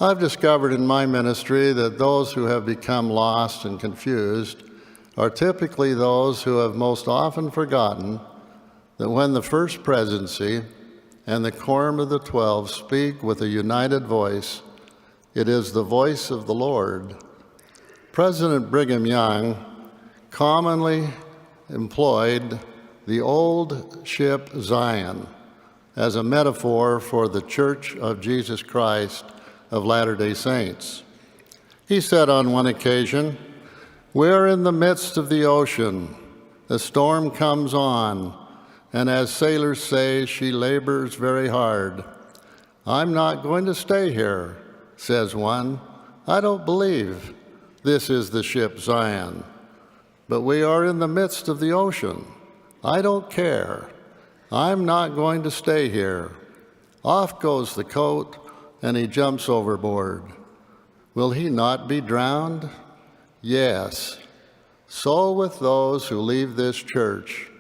I've discovered in my ministry that those who have become lost and confused are typically those who have most often forgotten that when the First Presidency and the Quorum of the 12 speak with a united voice, it is the voice of the Lord. President Brigham Young commonly employed the old ship Zion as a metaphor for the Church of Jesus Christ of Latter-day Saints. He said on one occasion, "We're in the midst of the ocean. The storm comes on, and as sailors say, she labors very hard. I'm not going to stay here," says one. "I don't believe this is the ship Zion. But we are in the midst of the ocean. I don't care. I'm not going to stay here." Off goes the coat, and he jumps overboard. Will he not be drowned? Yes. So with those who leave this church.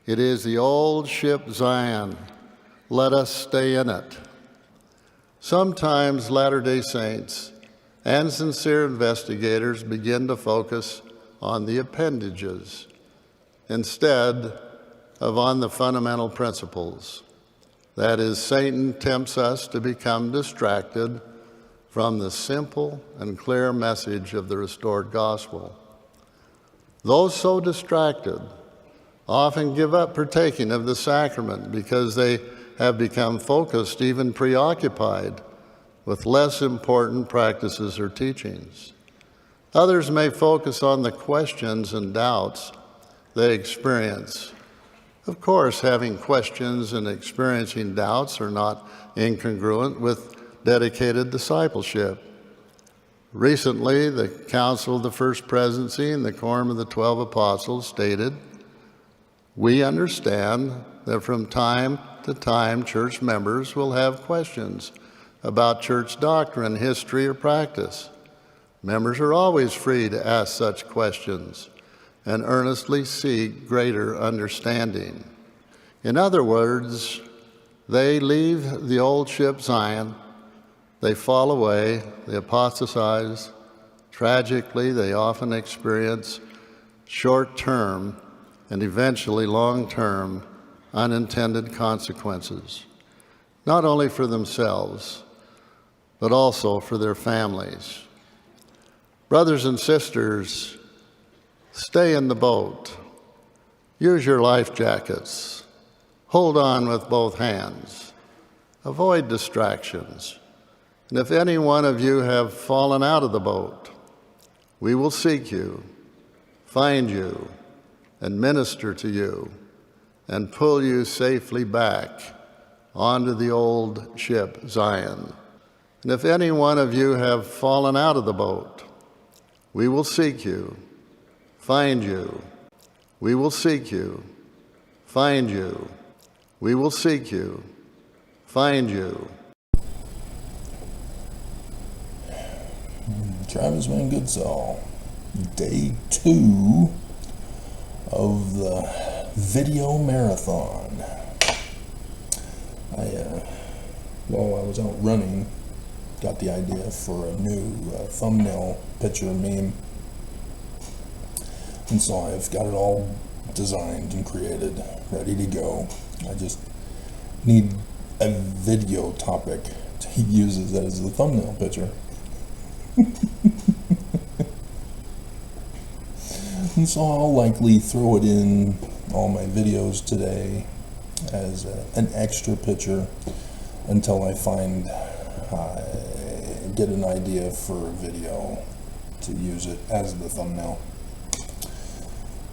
It is the old ship Zion. Let us stay in it. Sometimes Latter-day Saints and sincere investigators begin to focus on the appendages instead of on the fundamental principles. That is, Satan tempts us to become distracted from the simple and clear message of the restored gospel. Those so distracted often give up partaking of the sacrament because they have become focused, even preoccupied, with less important practices or teachings. Others may focus on the questions and doubts they experience. Of course, having questions and experiencing doubts are not incongruent with dedicated discipleship. Recently, the Council of the First Presidency and the Quorum of the 12 Apostles stated, "We understand that from time to time church members will have questions about church doctrine, history, or practice. Members are always free to ask such questions and earnestly seek greater understanding." In other words, they leave the old ship Zion, they fall away, they apostatize. Tragically, they often experience short-term and eventually long-term unintended consequences, not only for themselves, but also for their families. Brothers and sisters, stay in the boat. Use your life jackets. Hold on with both hands. Avoid distractions. And if any one of you have fallen out of the boat, we will seek you, find you, and minister to you, and pull you safely back onto the old ship Zion. And if any one of you have fallen out of the boat, we will seek you, find you. We will seek you, find you. We will seek you, find you. Travis Van Goodsall, day 2 of the video marathon. While I was out running, got the idea for a new thumbnail picture meme. And so I've got it all designed and created, ready to go. I just need a video topic to use as the thumbnail picture. And so I'll likely throw it in all my videos today as an extra picture until I get an idea for a video to use it as the thumbnail.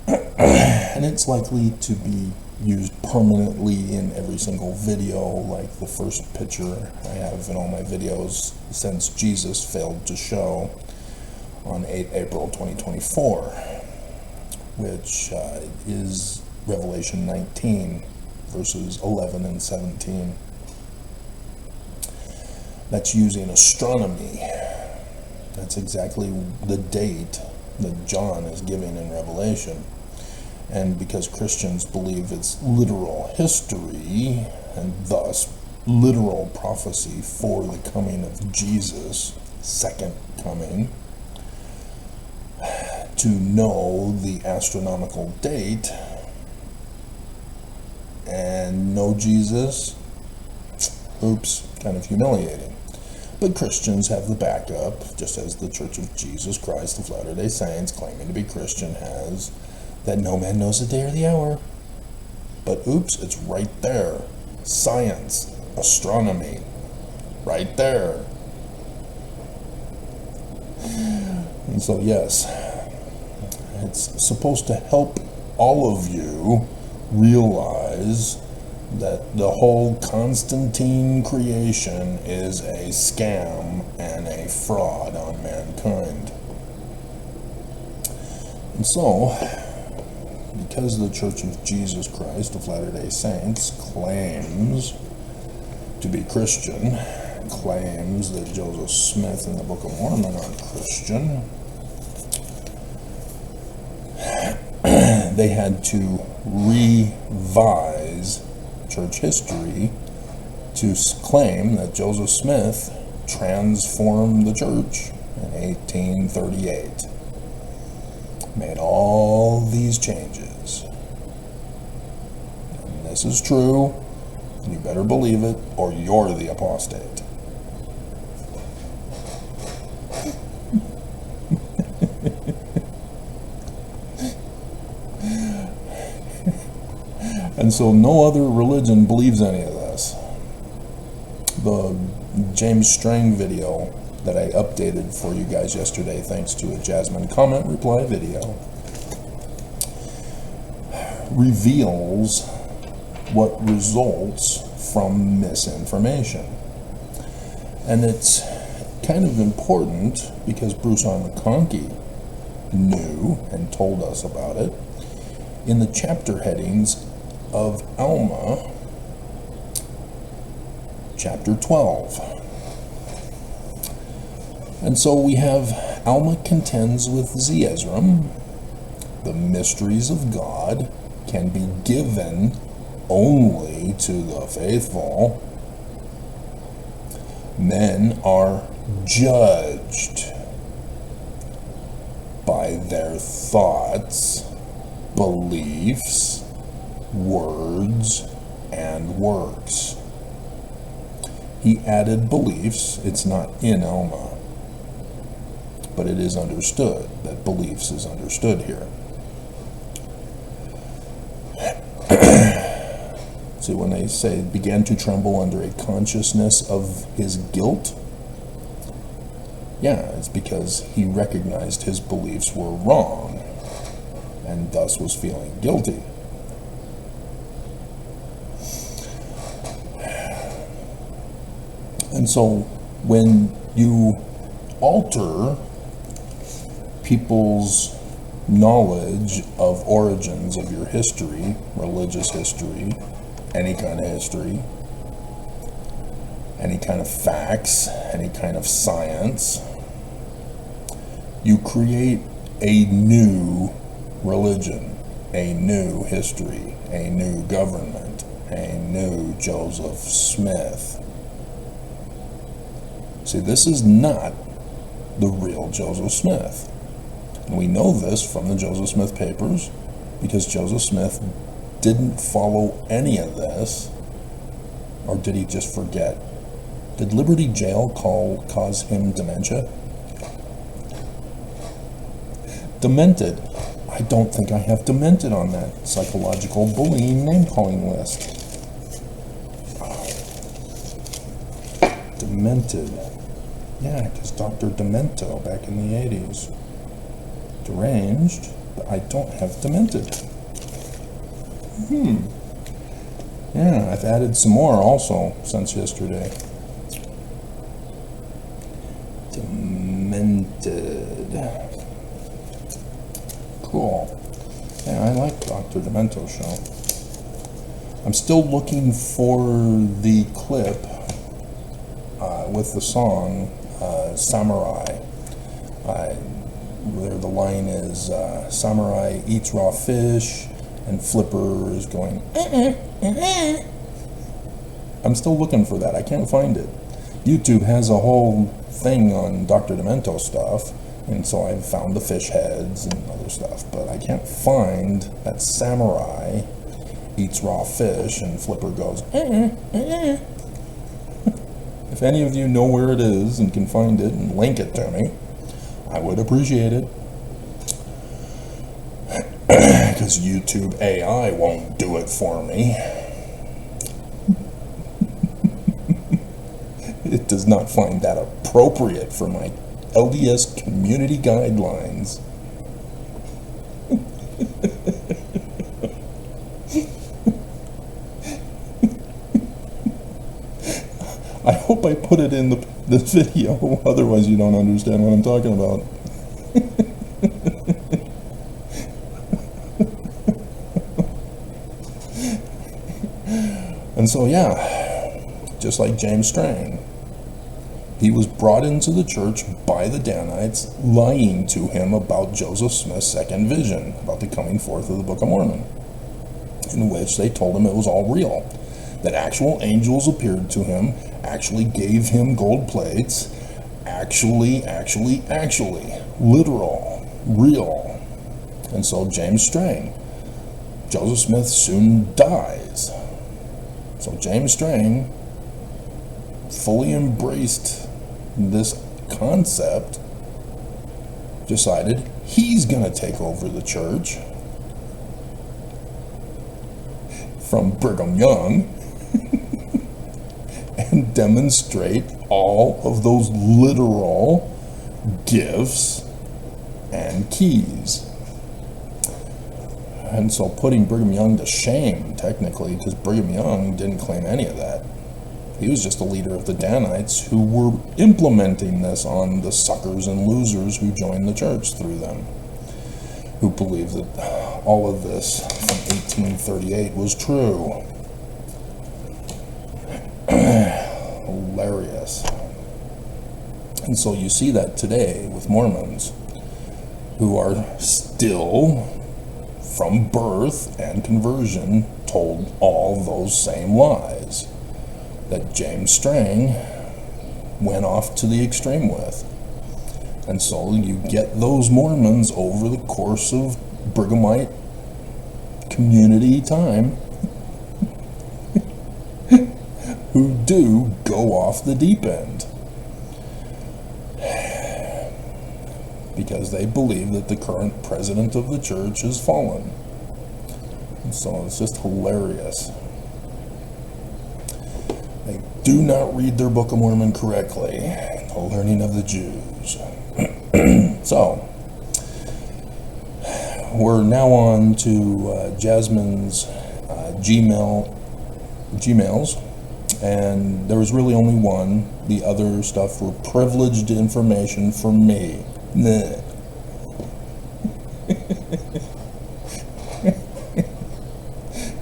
And it's likely to be used permanently in every single video, like the first picture I have in all my videos since Jesus failed to show on 8 April 2024, which is Revelation 19, verses 11 and 17. That's using astronomy. That's exactly the date that John is giving in Revelation. And because Christians believe it's literal history, and thus literal prophecy for the coming of Jesus, second coming, to know the astronomical date and know Jesus, oops, kind of humiliating. But Christians have the backup, just as the Church of Jesus Christ of Latter-day Saints, claiming to be Christian, has, that no man knows the day or the hour. But oops, it's right there. Science, astronomy, right there. And so yes, it's supposed to help all of you realize that the whole Constantine creation is a scam and a fraud on mankind. And so, because the Church of Jesus Christ of Latter-day Saints claims to be Christian, claims that Joseph Smith and the Book of Mormon are Christian, they had to revise church history to claim that Joseph Smith transformed the church in 1838. Made all these changes. And this is true. You better believe it, or you're the apostate. And so no other religion believes any of this. The James Strang video that I updated for you guys yesterday, thanks to a Jasmine comment reply video, reveals what results from misinformation. And it's kind of important because Bruce R. McConkie knew and told us about it in the chapter headings of Alma, chapter 12. And so we have Alma contends with Zeezrom, the mysteries of God can be given only to the faithful. Men are judged by their thoughts, beliefs, words, and works. He added beliefs. It's not in Alma, but it is understood that beliefs is understood here. See, when they say began to tremble under a consciousness of his guilt, yeah, it's because he recognized his beliefs were wrong and thus was feeling guilty. And so when you alter people's knowledge of origins of your history, religious history, any kind of history, any kind of facts, any kind of science, you create a new religion, a new history, a new government, a new Joseph Smith. See, this is not the real Joseph Smith. And we know this from the Joseph Smith papers because Joseph Smith didn't follow any of this. Or did he just forget? Did Liberty Jail cause him dementia? Demented. I don't think I have demented on that psychological bullying name-calling list. Demented. Yeah, because Dr. Demento back in the 80s. Deranged, but I don't have demented. Yeah, I've added some more also since yesterday. Demented. Cool. Yeah, I like Dr. Demento's show. I'm still looking for the clip with the song Samurai, where the line is Samurai eats raw fish and Flipper is going I'm still looking for that. I can't find it. YouTube has a whole thing on Dr. Demento stuff, and so I found the fish heads and other stuff, but I can't find that samurai eats raw fish and Flipper goes, If any of you know where it is and can find it and link it to me, I would appreciate it. Because YouTube AI won't do it for me. It does not find that appropriate for my LDS community guidelines. I hope I put it in the video, otherwise you don't understand what I'm talking about. And so, yeah, just like James Strang, he was brought into the church by the Danites, lying to him about Joseph Smith's second vision, about the coming forth of the Book of Mormon, in which they told him it was all real, that actual angels appeared to him, actually gave him gold plates, actually, literal, real. And so James Strang, Joseph Smith soon dies. So James Strang fully embraced this concept, decided he's going to take over the church from Brigham Young and demonstrate all of those literal gifts and keys. And so putting Brigham Young to shame, technically, because Brigham Young didn't claim any of that. He was just a leader of the Danites who were implementing this on the suckers and losers who joined the church through them, who believed that all of this from 1838 was true. Hilarious. And so you see that today with Mormons, who are still, from birth and conversion, told all those same lies that James Strang went off to the extreme with. And so you get those Mormons over the course of Brighamite community time who do go off the deep end because they believe that the current president of the church has fallen. And so it's just hilarious. They do not read their Book of Mormon correctly. The learning of the Jews. So, we're now on to Jasmine's Gmails, and there was really only one. The other stuff were privileged information for me. Nah.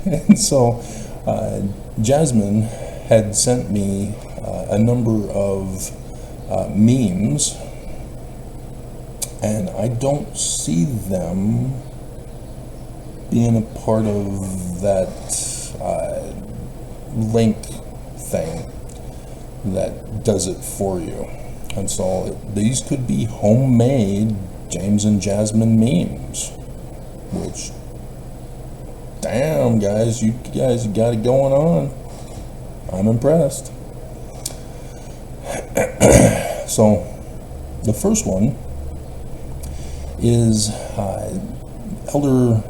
And so, Jasmine had sent me a number of memes, and I don't see them being a part of that link thing that does it for you. And so these could be homemade James and Jasmine memes, which, damn, guys, you guys got it going on. I'm impressed. So the first one is Elder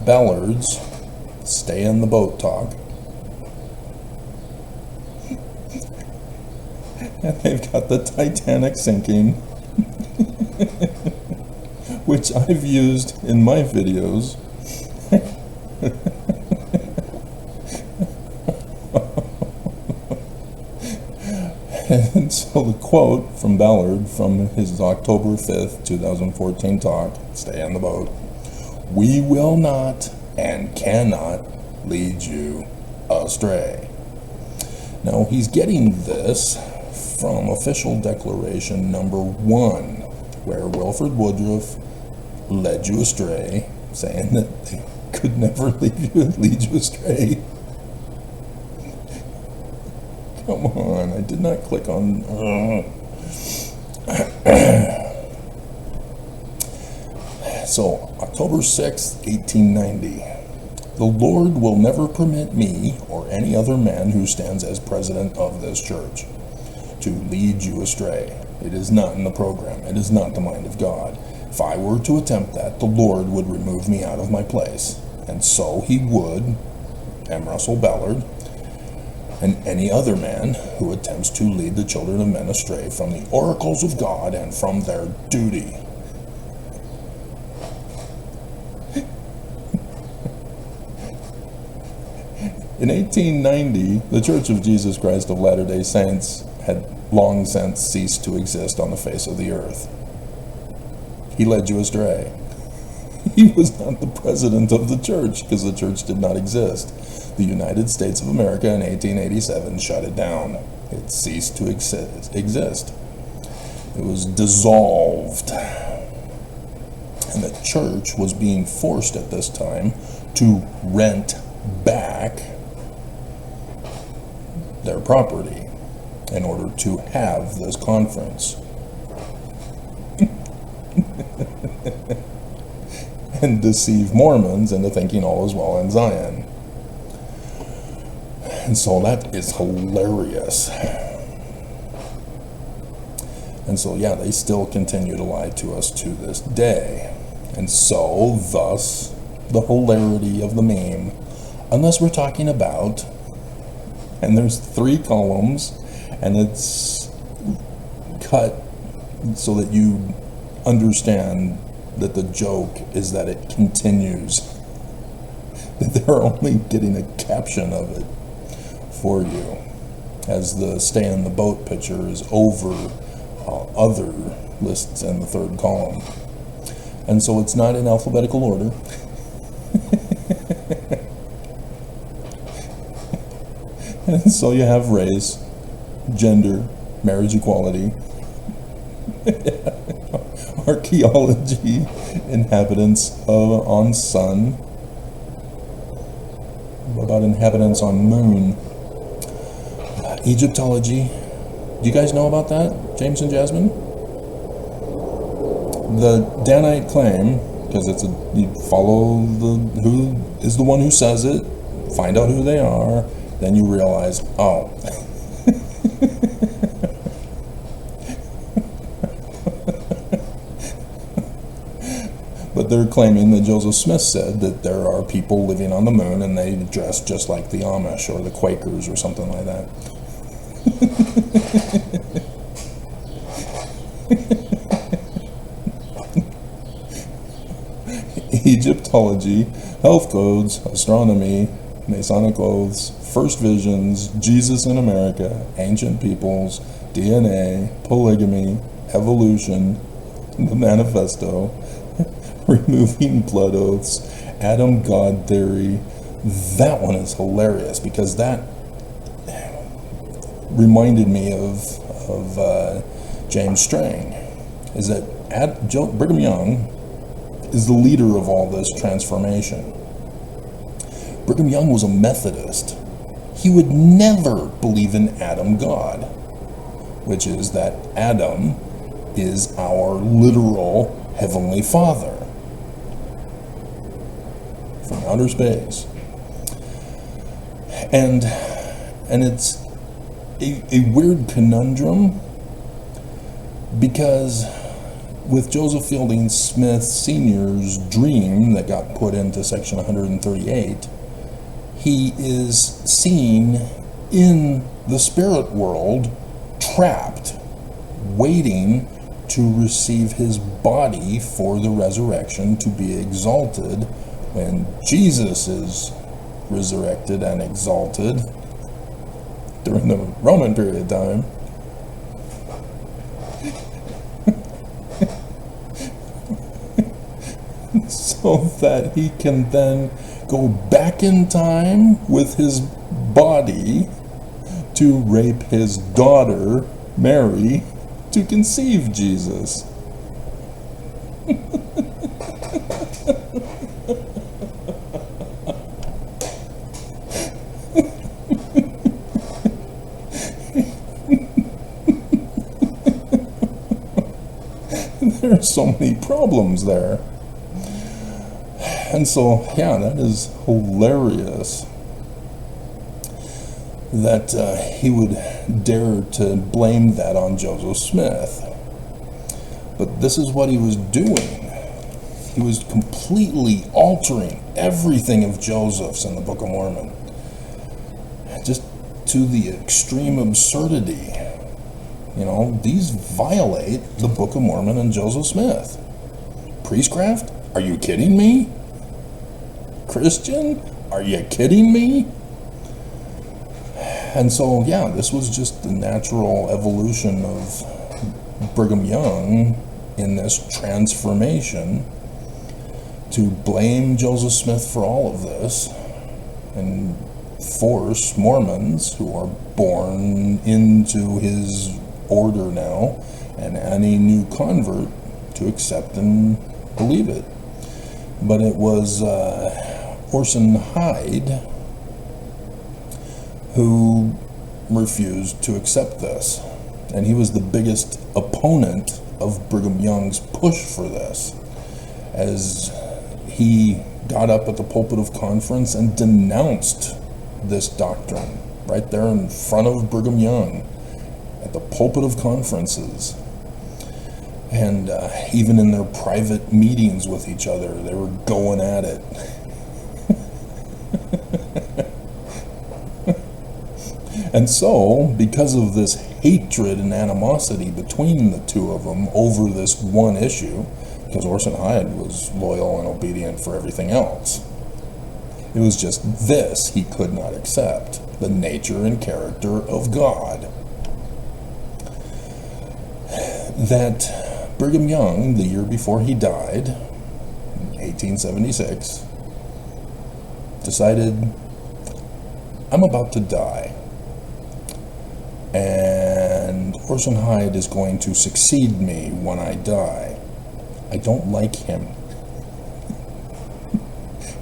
Ballard's Stay in the Boat talk. And they've got the Titanic sinking, which I've used in my videos. And so the quote from Ballard from his October 5th, 2014 talk, Stay in the Boat: "We will not and cannot lead you astray." Now he's getting this from official declaration number 1, where Wilford Woodruff led you astray, saying that they could never lead you astray. Come on, I did not click on... So, October 6th, 1890. The Lord will never permit me, or any other man who stands as president of this church, to lead you astray. It is not in the program. It is not the mind of God. If I were to attempt that, the Lord would remove me out of my place. And so he would, M. Russell Ballard, and any other man who attempts to lead the children of men astray from the oracles of God and from their duty. In 1890, the Church of Jesus Christ of Latter-day Saints had long since ceased to exist on the face of the earth. He led you astray. He was not the president of the church because the church did not exist. The United States of America in 1887 shut it down. It ceased to exist. It was dissolved. And the church was being forced at this time to rent back their property in order to have this conference. And deceive Mormons into thinking all is well in Zion. And so that is hilarious. And so, yeah, they still continue to lie to us to this day. And so, thus, the hilarity of the meme, unless we're talking about, and there's 3 columns, and it's cut so that you understand that the joke is that it continues. That they're only getting a caption of it for you, as the stay in the boat picture is over other lists in the 3rd column. And so it's not in alphabetical order. And so you have race, gender, marriage equality, archaeology, inhabitants on sun. What about inhabitants on moon? Egyptology. Do you guys know about that, James and Jasmine? The Danite claim, because you follow who is the one who says it, find out who they are, then you realize, oh. But they're claiming that Joseph Smith said that there are people living on the moon and they dress just like the Amish or the Quakers or something like that. Egyptology, health codes, astronomy, Masonic oaths, first visions, Jesus in America, ancient peoples, DNA, polygamy, evolution, the manifesto, removing blood oaths, Adam God theory. That one is hilarious because that reminded me of James Strang. Is that Brigham Young is the leader of all this transformation. Brigham Young was a Methodist. He would never believe in Adam God, which is that Adam is our literal Heavenly Father from outer space. And it's a weird conundrum because with Joseph Fielding Smith Sr.'s dream that got put into section 138, he is seen in the spirit world, trapped, waiting to receive his body for the resurrection to be exalted when Jesus is resurrected and exalted during the Roman period of time. So that he can then go back in time with his body to rape his daughter, Mary, to conceive Jesus. There's so many problems there. And so, yeah, that is hilarious that he would dare to blame that on Joseph Smith. But this is what he was doing. He was completely altering everything of Joseph's in the Book of Mormon, just to the extreme absurdity. You know, these violate the Book of Mormon and Joseph Smith. Priestcraft? Are you kidding me? Christian? Are you kidding me? And so, yeah, this was just the natural evolution of Brigham Young in this transformation to blame Joseph Smith for all of this and force Mormons, who are born into his order now, and any new convert to accept and believe it. But it was Orson Hyde who refused to accept this, and he was the biggest opponent of Brigham Young's push for this, as he got up at the pulpit of conference and denounced this doctrine right there in front of Brigham Young at the pulpit of conferences. And even in their private meetings with each other, they were going at it. And so, because of this hatred and animosity between the two of them over this one issue, because Orson Hyde was loyal and obedient for everything else, it was just this he could not accept, the nature and character of God. That Brigham Young, the year before he died, in 1876, decided, I'm about to die, and Orson Hyde is going to succeed me when I die. I don't like him.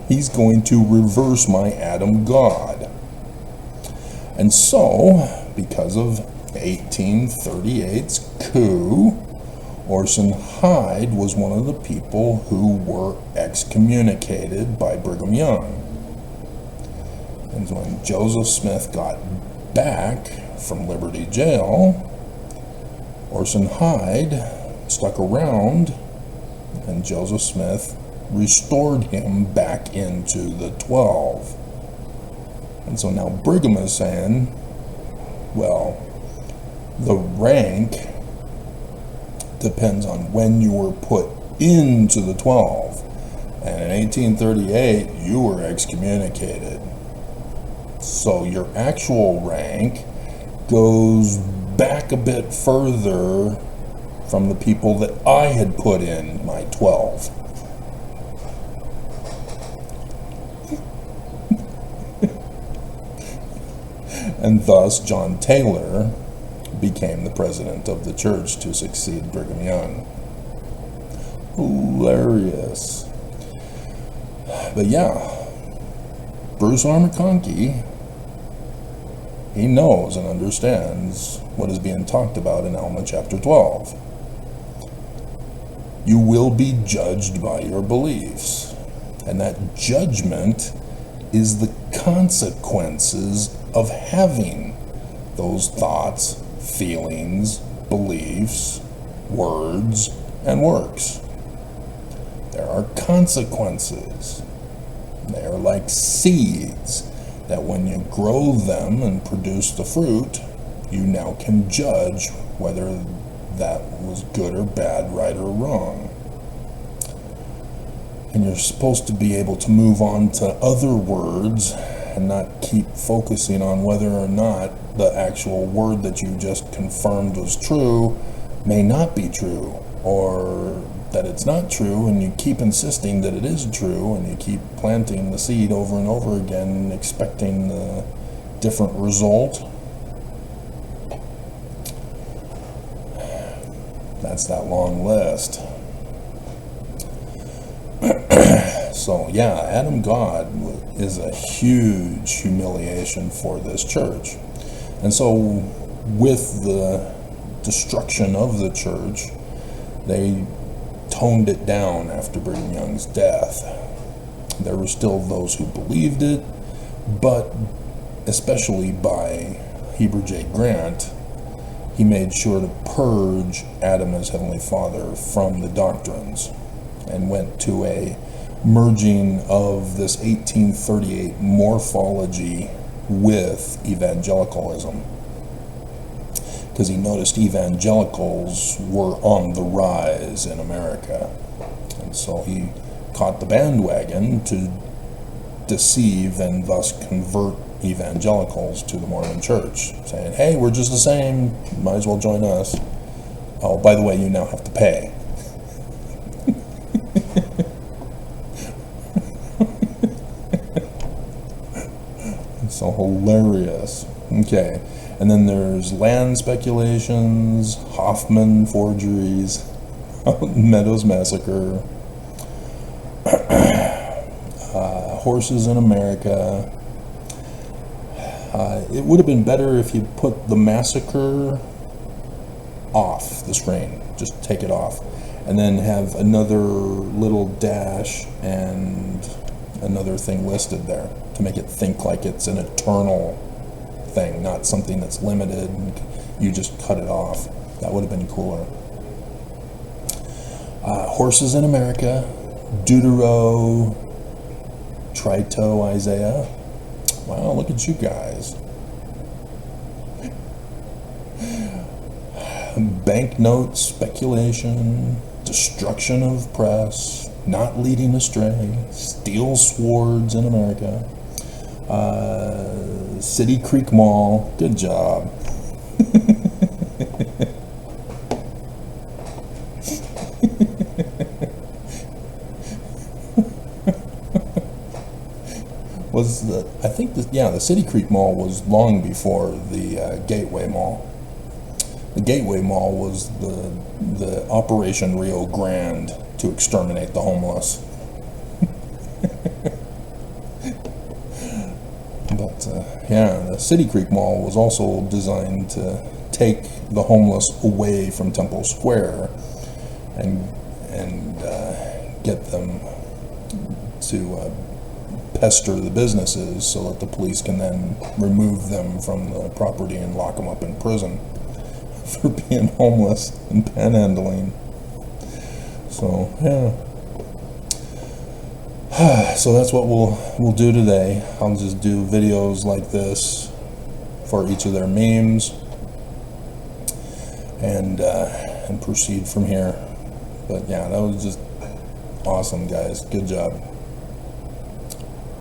He's going to reverse my Adam God. And so, because of 1838's coup, Orson Hyde was one of the people who were excommunicated by Brigham Young. And when Joseph Smith got back from Liberty Jail, Orson Hyde stuck around, and Joseph Smith restored him back into the 12. And so now Brigham is saying, well, the rank depends on when you were put into the 12. And in 1838, you were excommunicated. So your actual rank goes back a bit further from the people that I had put in my 12. And thus, John Taylor became the president of the church to succeed Brigham Young. Hilarious. But yeah, Bruce R. McConkie, he knows and understands what is being talked about in Alma chapter 12. You will be judged by your beliefs, and that judgment is the consequences of having those thoughts, feelings, beliefs, words, and works. There are consequences. They are like seeds that when you grow them and produce the fruit, you now can judge whether that was good or bad, right or wrong. And you're supposed to be able to move on to other words and not keep focusing on whether or not the actual word that you just confirmed was true may not be true, or that it's not true, and you keep insisting that it is true, and you keep planting the seed over and over again, expecting a different result. That's that long list. So yeah, Adam God is a huge humiliation for this church. And so with the destruction of the church, they toned it down after Brigham Young's death. There were still those who believed it, but especially by Heber J. Grant, he made sure to purge Adam as Heavenly Father from the doctrines and went to a merging of this 1838 morphology with evangelicalism, because he noticed evangelicals were on the rise in America, and so he caught the bandwagon to deceive and thus convert evangelicals to the Mormon Church, saying, hey, we're just the same, might as well join us. Oh, by the way, you now have to pay. It's so hilarious. Okay, and then there's land speculations, Hoffman forgeries, Meadows Massacre, horses in America. It would have been better if you put the massacre off the screen, just take it off, and then have another little dash and another thing listed there to make it think like it's an eternal thing, not something that's limited and you just cut it off. That would have been cooler. Horses in America, Deutero, Trito, Isaiah. Wow, look at you guys. Banknote speculation, destruction of press, not leading astray, steel swords in America, City Creek Mall, good job. The City Creek Mall was long before the Gateway Mall. The Gateway Mall was the Operation Rio Grande to exterminate the homeless. But the City Creek Mall was also designed to take the homeless away from Temple Square and get them to pester the businesses so that the police can then remove them from the property and lock them up in prison for being homeless and panhandling. So so that's what we'll do today. I'll just do videos like this for each of their memes and proceed from here. But yeah, that was just awesome, guys. Good job.